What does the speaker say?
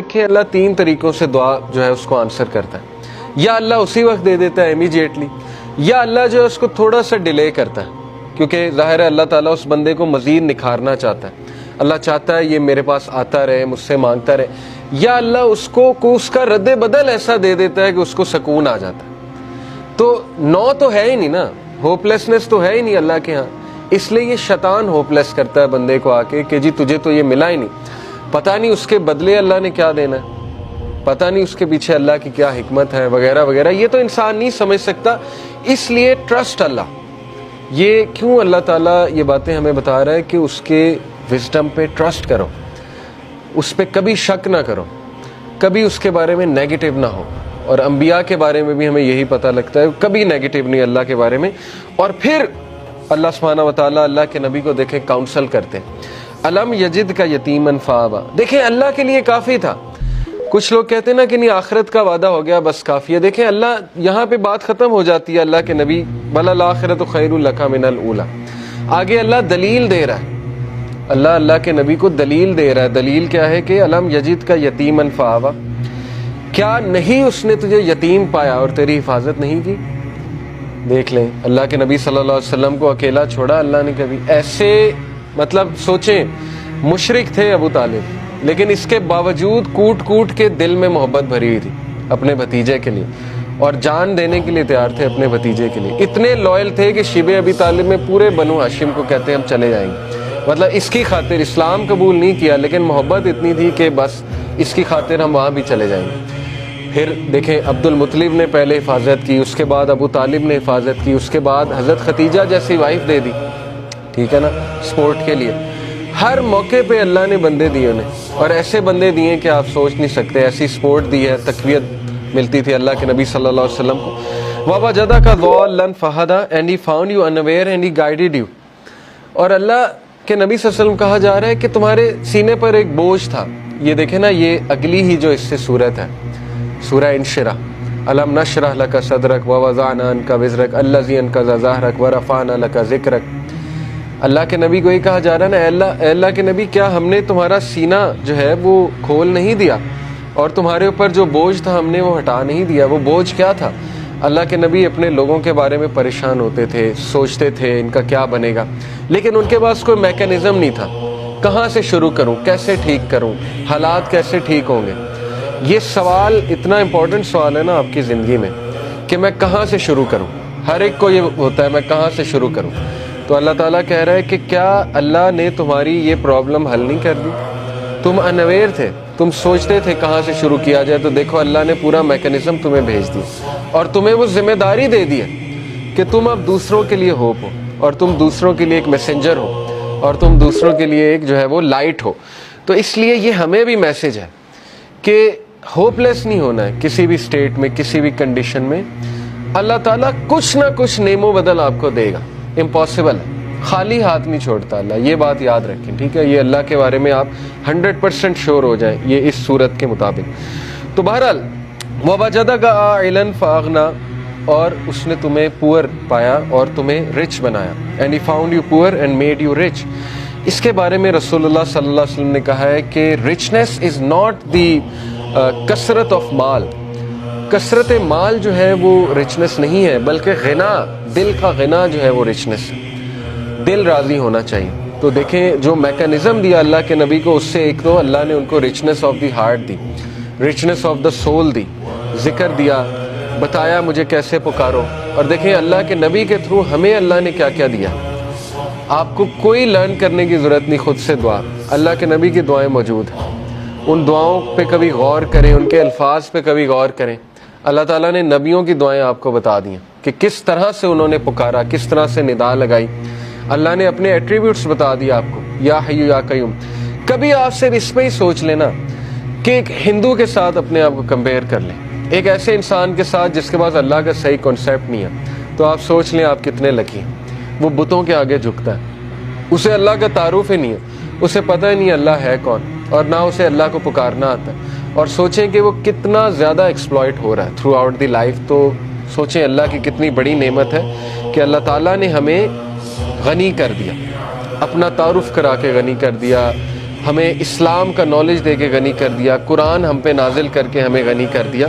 رکھے اللہ 3 طریقوں سے دعا جو ہے اس کو آنسر کرتا ہے. یا اللہ اسی وقت دے دیتا ہے امیجیٹلی, یا اللہ جو ہے اس کو تھوڑا سا ڈیلے کرتا ہے, کیونکہ ظاہر ہے اللہ تعالیٰ اس بندے کو مزید نکھارنا چاہتا ہے. اللہ چاہتا ہے یہ میرے پاس آتا رہے, مجھ سے مانگتا رہے. یا اللہ اس کو اس کا رد بدل ایسا دے دیتا ہے کہ اس کو سکون آ جاتا ہے. تو نو تو ہے ہی نہیں نا, ہوپ لیسنس تو ہے ہی نہیں اللہ کے ہاں. اس لیے یہ شیطان ہوپ لیس کرتا ہے بندے کو آ کے کہ جی تجھے تو یہ ملا ہی نہیں, پتہ نہیں اس کے بدلے اللہ نے کیا دینا ہے, پتہ نہیں اس کے پیچھے اللہ کی کیا حکمت ہے وغیرہ وغیرہ. یہ تو انسان نہیں سمجھ سکتا. اس لیے ٹرسٹ اللہ. یہ کیوں اللہ تعالیٰ یہ باتیں ہمیں بتا رہا ہے کہ اس کے وزڈم پہ ٹرسٹ کرو, اس پہ کبھی شک نہ کرو, کبھی اس کے بارے میں نیگیٹو نہ ہو. اور انبیاء کے بارے میں بھی ہمیں یہی پتہ لگتا ہے, کبھی نیگیٹو نہیں اللہ کے بارے میں. اور پھر اللہ سبحانہ و تعالیٰ اللہ کے نبی کو دیکھیں کاؤنسل کرتے ہیں. الم یجد کا یتیمن فآوا, دیکھیں اللہ کے لیے کافی تھا. کچھ لوگ کہتے ہیں نا کہ نہیں آخرت کا وعدہ ہو گیا بس کافی ہے. دیکھیں اللہ یہاں پہ بات ختم ہو جاتی ہے. اللہ کے نبی وَلَلْآخِرَةُ خَيْرٌ لَكَ مِنَ الْأُولَىٰ, آگے اللہ دلیل دے رہا ہے. اللہ کے نبی کو دلیل دے رہا ہے. دلیل کیا ہے کہ الم یجد کا یتیمن فآوا, کیا نہیں اس نے تجھے یتیم پایا اور تیری حفاظت نہیں کی. دیکھ لیں اللہ کے نبی صلی اللہ علیہ وسلم کو اکیلا چھوڑا اللہ نے کبھی. ایسے مطلب سوچیں, مشرک تھے ابو طالب, لیکن اس کے باوجود کوٹ کوٹ کے دل میں محبت بھری ہوئی تھی اپنے بھتیجے کے لیے, اور جان دینے کے لیے تیار تھے اپنے بھتیجے کے لیے. اتنے لوئل تھے کہ شیبہ ابی طالب میں پورے بنو ہاشم کو کہتے ہیں ہم چلے جائیں گے. مطلب اس کی خاطر اسلام قبول نہیں کیا, لیکن محبت اتنی تھی کہ بس اس کی خاطر ہم وہاں بھی چلے جائیں گے. پھر دیکھیں عبد المطلب نے پہلے حفاظت کی, اس کے بعد ابو طالب نے حفاظت کی, اس کے بعد حضرت ختیجہ جیسی وائف دے دی, ٹھیک ہے نا, سپورٹ کے لیے. ہر موقع پہ اللہ نے بندے دیے انہیں, اور ایسے بندے دیے کہ آپ سوچ نہیں سکتے. ایسی سپورٹ دی ہے, تقویت ملتی تھی اللہ کے نبی صلی اللہ علیہ وسلم کو. وَوَجَدَكَ ضَالًّا فَهَدَىٰ, and he found you unaware and he guided you. اور اللہ کے نبی صلی اللہ علیہ وسلم کہا جا رہا ہے کہ تمہارے سینے پر ایک بوجھ تھا. یہ دیکھیں نا, یہ اگلی ہی جو اس سے صورت ہے, سورہ انشرح. الم نشرح لک صدرک ووضعنا عنک وزرک الذی انقض ظہرک ورفعنا لک ذکرک. اللہ کے نبی کو یہ کہا جا رہا ہے نا, اے اللہ کے نبی کیا ہم نے تمہارا سینہ جو ہے وہ کھول نہیں دیا, اور تمہارے اوپر جو بوجھ تھا ہم نے وہ ہٹا نہیں دیا. وہ بوجھ کیا تھا؟ اللہ کے نبی اپنے لوگوں کے بارے میں پریشان ہوتے تھے, سوچتے تھے ان کا کیا بنے گا, لیکن ان کے پاس کوئی میکینزم نہیں تھا. کہاں سے شروع کروں, کیسے ٹھیک کروں, حالات کیسے ٹھیک ہوں گے. یہ سوال اتنا امپورٹنٹ سوال ہے نا آپ کی زندگی میں کہ میں کہاں سے شروع کروں. ہر ایک کو یہ ہوتا ہے میں کہاں سے شروع کروں. تو اللہ تعالیٰ کہہ رہا ہے کہ کیا اللہ نے تمہاری یہ پرابلم حل نہیں کر دی؟ تم انویئر تھے, تم سوچتے تھے کہاں سے شروع کیا جائے, تو دیکھو اللہ نے پورا میکینزم تمہیں بھیج دیا, اور تمہیں وہ ذمہ داری دے دی ہے کہ تم اب دوسروں کے لیے ہوپ ہو, اور تم دوسروں کے لیے ایک میسنجر ہو, اور تم دوسروں کے لیے ایک جو ہے وہ لائٹ ہو. تو اس لیے یہ ہمیں بھی میسج ہے کہ ہوپ لیس نہیں ہونا ہے کسی بھی اسٹیٹ میں, کسی بھی کنڈیشن میں. اللہ تعالیٰ کچھ نہ کچھ نعم و بدل آپ کو دے گا. امپاسبل ہے, خالی ہاتھ نہیں چھوڑتا اللہ, یہ بات یاد رکھیں, ٹھیک ہے. یہ اللہ کے بارے میں آپ 100% شور ہو جائیں یہ اس صورت کے مطابق. تو بہرحال وَوَجَدَكَ عَائِلًا فَأَغْنَىٰ, اور اس نے تمہیں پور پایا اور تمہیں رچ بنایا. And he found you poor and made you rich. اس کے بارے میں رسول اللہ صلی اللہ علیہ وسلم نے کہا ہے کہ رچنس از ناٹ دی کثرت آف مال. کثرت مال جو ہے وہ رچنس نہیں ہے, بلکہ غنا, دل کا غنا جو ہے وہ رچنس ہے. دل راضی ہونا چاہیے. تو دیکھیں جو میکانزم دیا اللہ کے نبی کو, اس سے ایک تو اللہ نے ان کو رچنس آف دی ہارٹ دی, رچنس آف دا سول دی, ذکر دیا, بتایا مجھے کیسے پکارو. اور دیکھیں اللہ کے نبی کے تھرو ہمیں اللہ نے کیا کیا دیا. آپ کو کوئی لرن کرنے کی ضرورت نہیں, خود سے دعا. اللہ کے نبی کی دعائیں موجود ہیں, ان دعاؤں پہ کبھی غور کریں, ان کے الفاظ پہ کبھی غور کریں. اللہ تعالیٰ نے نبیوں کی دعائیں آپ کو بتا دی ہیں کہ کس طرح سے انہوں نے پکارا, کس طرح سے ندا لگائی. اللہ نے اپنے ایٹریبیوٹس بتا دیا آپ کو, یا حیو یا قیوم. کبھی آپ صرف اس پہ ہی سوچ لینا کہ ایک ہندو کے ساتھ اپنے آپ کو کمپیئر کر لیں, ایک ایسے انسان کے ساتھ جس کے پاس اللہ کا صحیح کانسیپٹ نہیں ہے, تو آپ سوچ لیں آپ کتنے لکی ہیں. وہ بتوں کے آگے جھکتا ہے, اسے اللہ کا تعارف ہی نہیں ہے, اسے پتہ ہی نہیں اللہ ہے کون, اور نہ اسے اللہ کو پکارنا آتا ہے. اور سوچیں کہ وہ کتنا زیادہ ایکسپلائٹ ہو رہا ہے تھرو آؤٹ دی لائف. تو سوچیں اللہ کی کتنی بڑی نعمت ہے کہ اللہ تعالیٰ نے ہمیں غنی کر دیا, اپنا تعارف کرا کے غنی کر دیا, ہمیں اسلام کا نالج دے کے غنی کر دیا, قرآن ہم پہ نازل کر کے ہمیں غنی کر دیا.